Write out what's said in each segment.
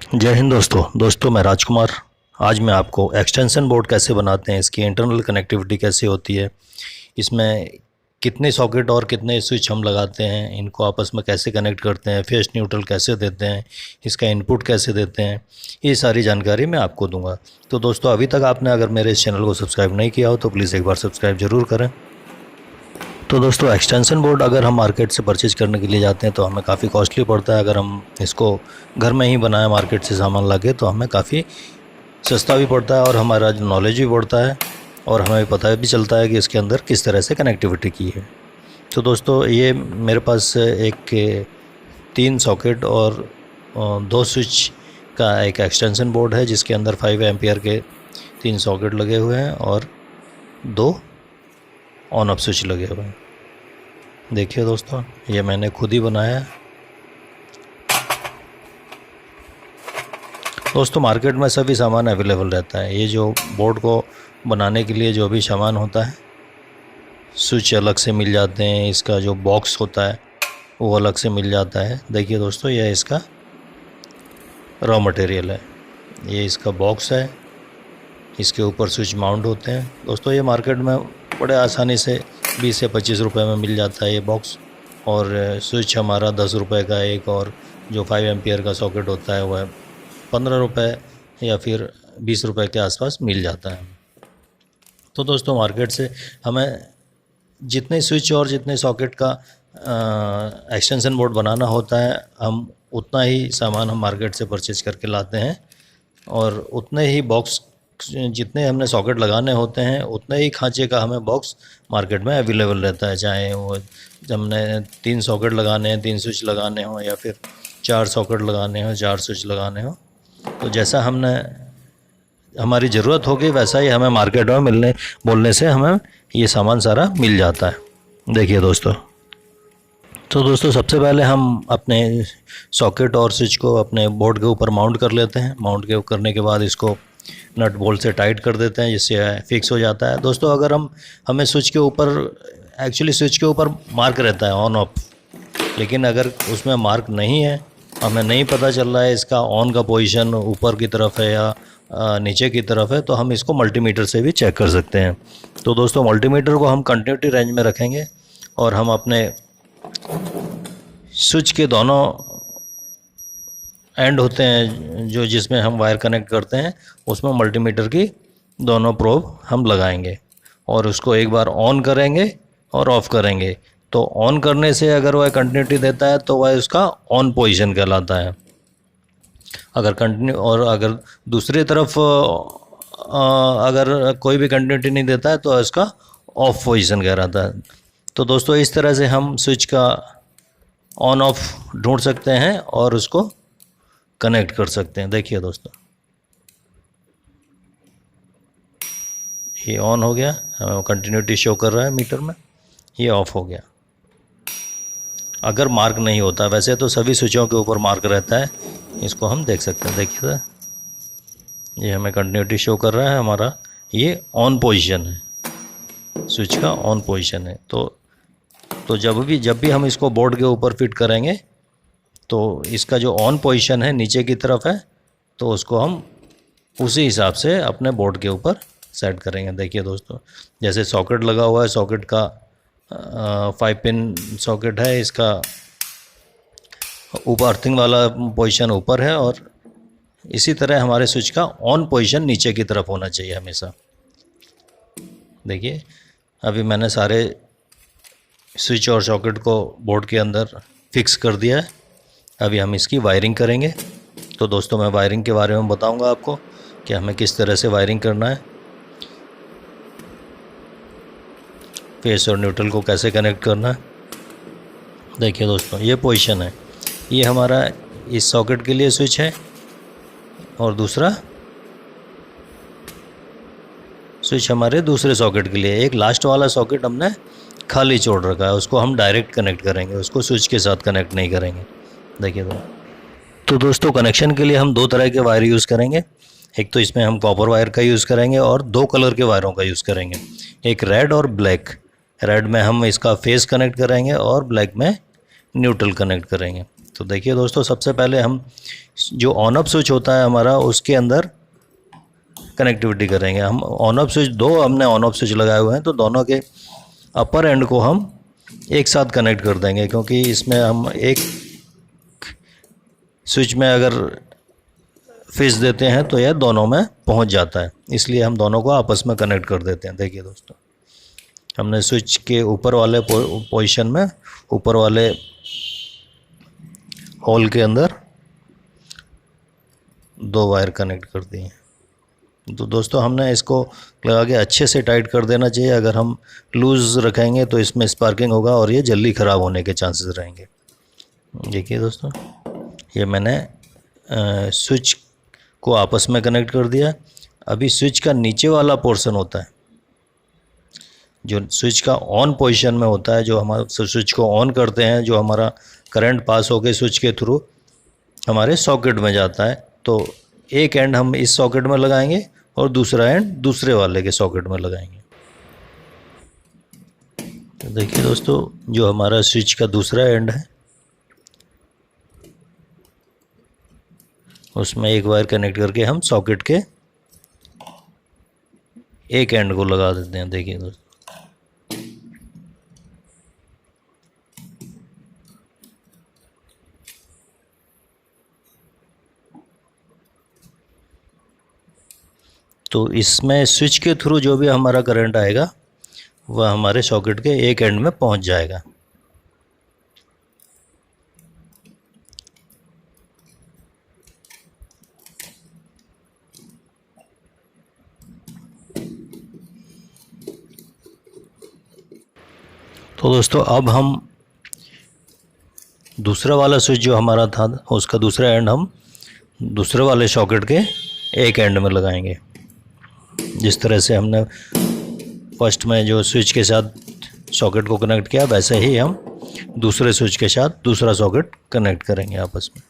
जय हिंद दोस्तों मैं राजकुमार। आज मैं आपको एक्सटेंशन बोर्ड कैसे बनाते हैं, इसकी इंटरनल कनेक्टिविटी कैसे होती है, इसमें कितने सॉकेट और कितने स्विच हम लगाते हैं, इनको आपस में कैसे कनेक्ट करते हैं, फेस न्यूट्रल कैसे देते हैं, इसका इनपुट कैसे देते हैं, ये सारी जानकारी मैं आपको दूंगा। तो दोस्तों अभी तक आपने अगर मेरे इस चैनल को सब्सक्राइब नहीं किया हो तो प्लीज़ एक बार सब्सक्राइब ज़रूर करें। तो दोस्तों एक्सटेंशन बोर्ड अगर हम मार्केट से परचेज़ करने के लिए जाते हैं तो हमें काफ़ी कॉस्टली पड़ता है। अगर हम इसको घर में ही बनाएं मार्केट से सामान लाके तो हमें काफ़ी सस्ता भी पड़ता है और हमारा जो नॉलेज भी बढ़ता है और हमें पता भी चलता है कि इसके अंदर किस तरह से कनेक्टिविटी की है। तो दोस्तों ये मेरे पास एक 3 सॉकेट और 2 स्विच का एक एक्सटेंशन बोर्ड है जिसके अंदर 5 एम्पियर के 3 सॉकेट लगे हुए हैं और 2 ऑन ऑफ स्विच लगे हुए हैं। देखिए दोस्तों ये मैंने खुद ही बनाया है। दोस्तों मार्केट में सभी सामान अवेलेबल रहता है। ये जो बोर्ड को बनाने के लिए जो भी सामान होता है, स्विच अलग से मिल जाते हैं, इसका जो बॉक्स होता है वो अलग से मिल जाता है। देखिए दोस्तों यह इसका रॉ मटेरियल है, ये इसका बॉक्स है, इसके ऊपर स्विच माउंट होते हैं। दोस्तों ये मार्केट में बड़े आसानी से 20 से 25 रुपए में मिल जाता है ये बॉक्स, और स्विच हमारा 10 रुपये का एक, और जो 5 एम्पियर का सॉकेट होता है वह 15 रुपये या फिर 20 रुपये के आसपास मिल जाता है। तो दोस्तों मार्केट से हमें जितने स्विच और जितने सॉकेट का एक्सटेंशन बोर्ड बनाना होता है, हम उतना ही सामान हम मार्केट से परचेज़ करके लाते हैं, और उतने ही बॉक्स जितने हमने सॉकेट लगाने होते हैं उतने ही खांचे का हमें बॉक्स मार्केट में अवेलेबल रहता है। चाहे वो हमने 3 सॉकेट लगाने हैं, 3 स्विच लगाने हो, या फिर 4 सॉकेट लगाने हो, 4 स्विच लगाने हो, तो जैसा हमारी ज़रूरत होगी वैसा ही हमें मार्केट में बोलने से हमें ये सामान सारा मिल जाता है। देखिए दोस्तों, तो दोस्तों सबसे पहले हम अपने सॉकेट और स्विच को अपने बोर्ड के ऊपर माउंट कर लेते हैं। माउंट करने के बाद इसको नट बोल्ट से टाइट कर देते हैं जिससे फिक्स हो जाता है। दोस्तों अगर हमें स्विच के ऊपर स्विच के ऊपर मार्क रहता है ऑन ऑफ, लेकिन अगर उसमें मार्क नहीं है, हमें नहीं पता चल रहा है इसका ऑन का पोजीशन ऊपर की तरफ है या नीचे की तरफ है, तो हम इसको मल्टीमीटर से भी चेक कर सकते हैं। तो दोस्तों मल्टीमीटर को हम कंटिन्यूटी रेंज में रखेंगे और हम अपने स्विच के दोनों एंड होते हैं जो जिसमें हम वायर कनेक्ट करते हैं, उसमें मल्टीमीटर की दोनों प्रोब हम लगाएंगे और उसको एक बार ऑन करेंगे और ऑफ़ करेंगे। तो ऑन करने से अगर वह कंटिन्यूटी देता है तो वह उसका ऑन पोजीशन कहलाता है। अगर दूसरी तरफ अगर कोई भी कंटिन्यूटी नहीं देता है तो इसका ऑफ पोजीशन कहलाता है। तो दोस्तों इस तरह से हम स्विच का ऑन ऑफ ढूंढ सकते हैं और उसको कनेक्ट कर सकते हैं। देखिए दोस्तों ये ऑन हो गया, हमें कंटिन्यूटी शो कर रहा है मीटर में, ये ऑफ हो गया। अगर मार्क नहीं होता, वैसे तो सभी स्विचों के ऊपर मार्क रहता है, इसको हम देख सकते हैं। देखिए ये हमें कंटिन्यूटी शो कर रहा है, हमारा ये ऑन पोजीशन है, स्विच का ऑन पोजीशन है। तो जब भी हम इसको बोर्ड के ऊपर फिट करेंगे तो इसका जो ऑन पोजीशन है नीचे की तरफ है, तो उसको हम उसी हिसाब से अपने बोर्ड के ऊपर सेट करेंगे। देखिए दोस्तों जैसे सॉकेट लगा हुआ है, सॉकेट का 5 पिन सॉकेट है, इसका ऊपर अर्थिंग वाला पोजीशन ऊपर है, और इसी तरह हमारे स्विच का ऑन पोजीशन नीचे की तरफ होना चाहिए हमेशा। देखिए अभी मैंने सारे स्विच और सॉकेट को बोर्ड के अंदर फिक्स कर दिया है। अभी हम इसकी वायरिंग करेंगे। तो दोस्तों मैं वायरिंग के बारे में बताऊंगा आपको कि हमें किस तरह से वायरिंग करना है, फेस और न्यूट्रल को कैसे कनेक्ट करना है। देखिए दोस्तों ये पोजीशन है, ये हमारा इस सॉकेट के लिए स्विच है, और दूसरा स्विच हमारे दूसरे सॉकेट के लिए। एक लास्ट वाला सॉकेट हमने खाली छोड़ रखा है, उसको हम डायरेक्ट कनेक्ट करेंगे, उसको स्विच के साथ कनेक्ट नहीं करेंगे। देखिए तो दोस्तों कनेक्शन के लिए हम 2 तरह के वायर यूज़ करेंगे। एक तो इसमें हम कॉपर वायर का यूज़ करेंगे और 2 कलर के वायरों का यूज़ करेंगे, एक रेड और ब्लैक। रेड में हम इसका फेस कनेक्ट करेंगे और ब्लैक में न्यूट्रल कनेक्ट करेंगे। तो देखिए दोस्तों, सबसे पहले हम जो ऑन ऑफ स्विच होता है हमारा, उसके अंदर कनेक्टिविटी करेंगे। हम ऑन ऑफ स्विच, दो हमने ऑन ऑफ स्विच लगाए हुए हैं, तो दोनों के अपर एंड को हम एक साथ कनेक्ट कर देंगे, क्योंकि इसमें हम एक स्विच में अगर फेस देते हैं तो यह दोनों में पहुंच जाता है, इसलिए हम दोनों को आपस में कनेक्ट कर देते हैं। देखिए दोस्तों, हमने स्विच के ऊपर वाले पोजीशन में, ऊपर वाले होल के अंदर दो वायर कनेक्ट कर दिए हैं। तो दोस्तों, हमने इसको लगा के अच्छे से टाइट कर देना चाहिए। अगर हम लूज़ रखेंगे तो इसमें स्पार्किंग होगा और ये जल्दी ख़राब होने के चांसेस रहेंगे। देखिए दोस्तों, ये मैंने स्विच को आपस में कनेक्ट कर दिया। अभी स्विच का नीचे वाला पोर्शन होता है, जो स्विच का ऑन पोजीशन में होता है, जो हमारा स्विच को ऑन करते हैं, जो हमारा करंट पास होकर स्विच के थ्रू हमारे सॉकेट में जाता है। तो एक एंड हम इस सॉकेट में लगाएंगे और दूसरा एंड दूसरे वाले के सॉकेट में लगाएंगे। तो देखिए दोस्तों, जो हमारा स्विच का दूसरा एंड है, उसमें एक वायर कनेक्ट करके हम सॉकेट के एक एंड को लगा देते हैं। देखिए दोस्तों, तो इसमें स्विच के थ्रू जो भी हमारा करंट आएगा वह हमारे सॉकेट के एक एंड में पहुंच जाएगा। तो दोस्तों, अब हम दूसरा वाला स्विच जो हमारा था, उसका दूसरा एंड हम दूसरे वाले सॉकेट के एक एंड में लगाएंगे। जिस तरह से हमने फर्स्ट में जो स्विच के साथ सॉकेट को कनेक्ट किया, वैसे ही हम दूसरे स्विच के साथ दूसरा सॉकेट कनेक्ट करेंगे आपस में।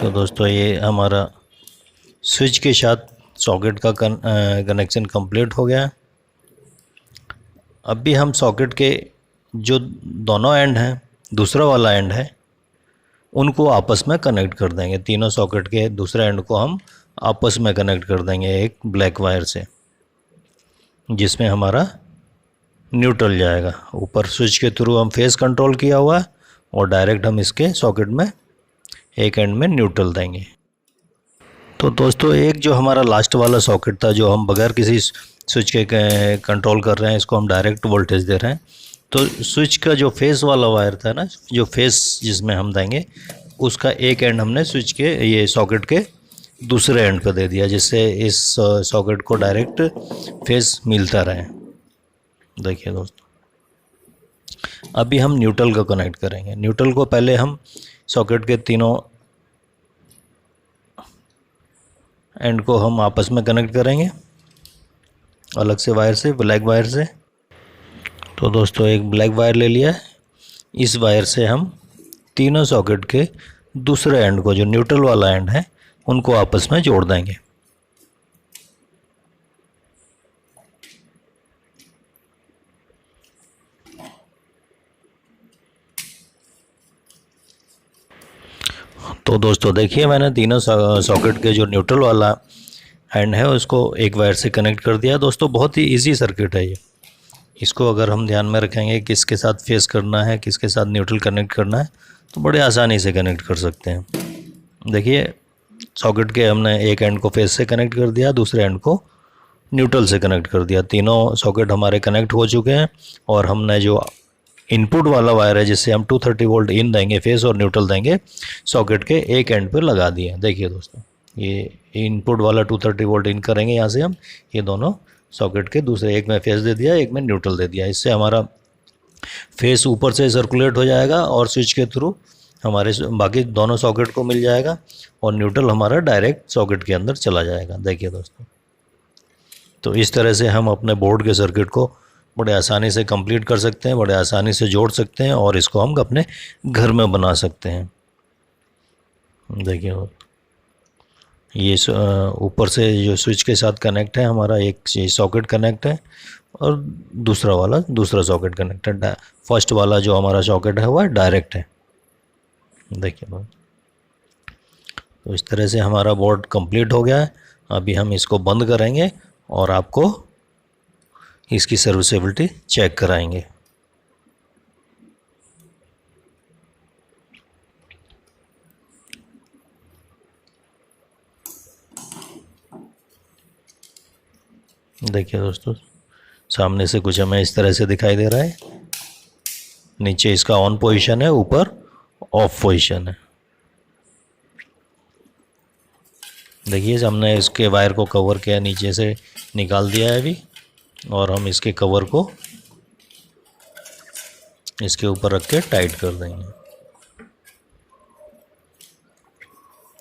तो दोस्तों, ये हमारा स्विच के साथ सॉकेट का कनेक्शन कंप्लीट हो गया। अब भी हम सॉकेट के जो दोनों एंड हैं, दूसरा वाला एंड है, उनको आपस में कनेक्ट कर देंगे। तीनों सॉकेट के दूसरे एंड को हम आपस में कनेक्ट कर देंगे एक ब्लैक वायर से, जिसमें हमारा न्यूट्रल जाएगा। ऊपर स्विच के थ्रू हम फेस कंट्रोल किया हुआ है और डायरेक्ट हम इसके सॉकेट में एक एंड में न्यूट्रल देंगे। तो दोस्तों, एक जो हमारा लास्ट वाला सॉकेट था, जो हम बगैर किसी स्विच के कंट्रोल कर रहे हैं, इसको हम डायरेक्ट वोल्टेज दे रहे हैं। तो स्विच का जो फेस वाला वायर था ना, जो फेस जिसमें हम देंगे, उसका एक एंड हमने स्विच के ये सॉकेट के दूसरे एंड पर दे दिया, जिससे इस सॉकेट को डायरेक्ट फेस मिलता रहे। देखिए दोस्तों, अभी हम न्यूट्रल को कनेक्ट करेंगे। न्यूट्रल को पहले हम सॉकेट के तीनों एंड को हम आपस में कनेक्ट करेंगे अलग से वायर से, ब्लैक वायर से। तो दोस्तों, एक ब्लैक वायर ले लिया है। इस वायर से हम तीनों सॉकेट के दूसरे एंड को, जो न्यूट्रल वाला एंड है, उनको आपस में जोड़ देंगे। तो दोस्तों देखिए, मैंने तीनों सॉकेट के जो न्यूट्रल वाला एंड है उसको एक वायर से कनेक्ट कर दिया। दोस्तों, बहुत ही इजी सर्किट है ये। इसको अगर हम ध्यान में रखेंगे किसके साथ फेस करना है, किसके साथ न्यूट्रल कनेक्ट करना है, तो बड़े आसानी से कनेक्ट कर सकते हैं। देखिए, सॉकेट के हमने एक एंड को फेस से कनेक्ट कर दिया, दूसरे एंड को न्यूट्रल से कनेक्ट कर दिया। तीनों सॉकेट हमारे कनेक्ट हो चुके हैं और हमने जो इनपुट वाला वायर है, जिससे हम 230 वोल्ट इन देंगे, फेस और न्यूट्रल देंगे, सॉकेट के एक एंड पर लगा दिए। देखिए दोस्तों, ये इनपुट वाला 230 वोल्ट इन करेंगे यहाँ से हम, ये दोनों सॉकेट के दूसरे, एक में फेस दे दिया, एक में न्यूट्रल दे दिया। इससे हमारा फेस ऊपर से सर्कुलेट हो जाएगा और स्विच के थ्रू हमारे बाकी दोनों सॉकेट को मिल जाएगा और न्यूट्रल हमारा डायरेक्ट सॉकेट के अंदर चला जाएगा। देखिए दोस्तों, तो इस तरह से हम अपने बोर्ड के सर्किट को बड़े आसानी से कंप्लीट कर सकते हैं, बड़े आसानी से जोड़ सकते हैं और इसको हम अपने घर में बना सकते हैं। देखिए ये ऊपर से जो स्विच के साथ कनेक्ट है हमारा, एक ये सॉकेट कनेक्ट है और दूसरा वाला दूसरा सॉकेट कनेक्ट है। फर्स्ट वाला जो हमारा सॉकेट है वह डायरेक्ट है। देखिए तो इस तरह से हमारा बोर्ड कंप्लीट हो गया है। अभी हम इसको बंद करेंगे और आपको इसकी सर्विसेबिलिटी चेक कराएंगे। देखिए दोस्तों, सामने से कुछ हमें इस तरह से दिखाई दे रहा है। नीचे इसका ऑन पोजीशन है, ऊपर ऑफ पोजीशन है। देखिए हमने इसके वायर को कवर किया, नीचे से निकाल दिया है अभी, और हम इसके कवर को इसके ऊपर रख के टाइट कर देंगे।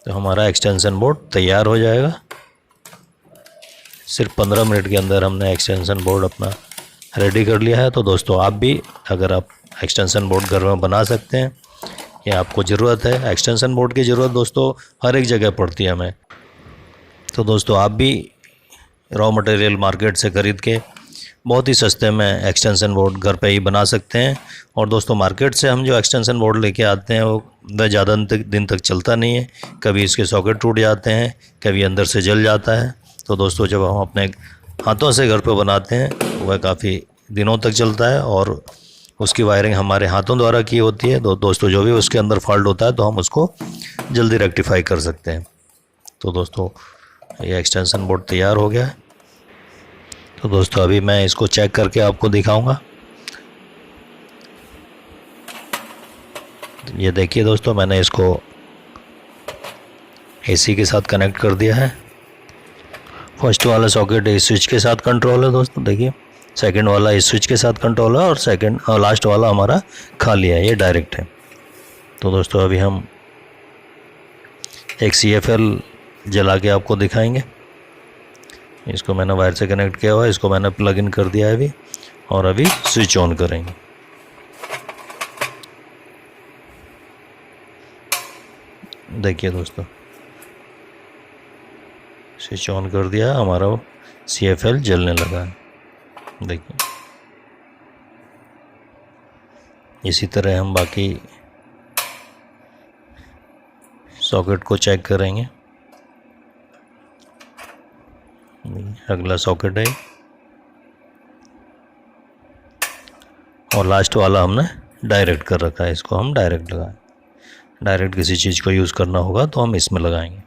तो हमारा एक्सटेंशन बोर्ड तैयार हो जाएगा। सिर्फ 15 मिनट के अंदर हमने एक्सटेंशन बोर्ड अपना रेडी कर लिया है। तो दोस्तों आप भी, अगर आप एक्सटेंशन बोर्ड घर में बना सकते हैं या आपको ज़रूरत है, एक्सटेंशन बोर्ड की ज़रूरत दोस्तों हर एक जगह पड़ती है हमें। तो दोस्तों आप भी रॉ मटेरियल मार्केट से ख़रीद के बहुत ही सस्ते में एक्सटेंशन बोर्ड घर पे ही बना सकते हैं। और दोस्तों मार्केट से हम जो एक्सटेंशन बोर्ड लेके आते हैं वो ज़्यादा दिन तक चलता नहीं है। कभी इसके सॉकेट टूट जाते हैं, कभी अंदर से जल जाता है। तो दोस्तों जब हम अपने हाथों से घर पे बनाते हैं वह काफ़ी दिनों तक चलता है और उसकी वायरिंग हमारे हाथों द्वारा की होती है। तो दोस्तों जो भी उसके अंदर फॉल्ट होता है तो हम उसको जल्दी रेक्टिफाई कर सकते हैं। तो दोस्तों ये एक्सटेंशन बोर्ड तैयार हो गया है। तो दोस्तों अभी मैं इसको चेक करके आपको दिखाऊंगा। ये देखिए दोस्तों, मैंने इसको एसी के साथ कनेक्ट कर दिया है। फर्स्ट वाला सॉकेट इस स्विच के साथ कंट्रोल है दोस्तों, देखिए। सेकंड वाला इस स्विच के साथ कंट्रोल है और लास्ट वाला हमारा खाली है, ये डायरेक्ट है। तो दोस्तों अभी हम एक CFL जला के आपको दिखाएंगे। इसको मैंने वायर से कनेक्ट किया हुआ है, इसको मैंने प्लग इन कर दिया है अभी, और अभी स्विच ऑन करेंगे। देखिए दोस्तों स्विच ऑन कर दिया, हमारा CFL जलने लगा है। देखिए इसी तरह हम बाकी सॉकेट को चेक करेंगे। अगला सॉकेट है और लास्ट वाला हमने डायरेक्ट कर रखा है, इसको हम डायरेक्ट लगाएं। डायरेक्ट किसी चीज़ को यूज़ करना होगा तो हम इसमें लगाएंगे।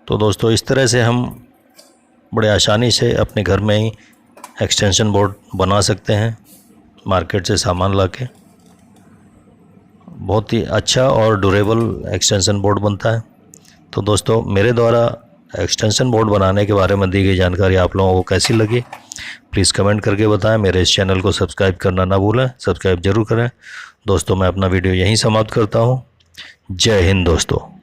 तो दोस्तों इस तरह से हम बड़े आसानी से अपने घर में ही एक्सटेंशन बोर्ड बना सकते हैं मार्केट से सामान लाके। बहुत ही अच्छा और ड्यूरेबल एक्सटेंशन बोर्ड बनता है। तो दोस्तों मेरे द्वारा एक्सटेंशन बोर्ड बनाने के बारे में दी गई जानकारी आप लोगों को कैसी लगी, प्लीज़ कमेंट करके बताएं। मेरे इस चैनल को सब्सक्राइब करना ना भूलें, सब्सक्राइब जरूर करें। दोस्तों मैं अपना वीडियो यहीं समाप्त करता हूं। जय हिंद दोस्तों।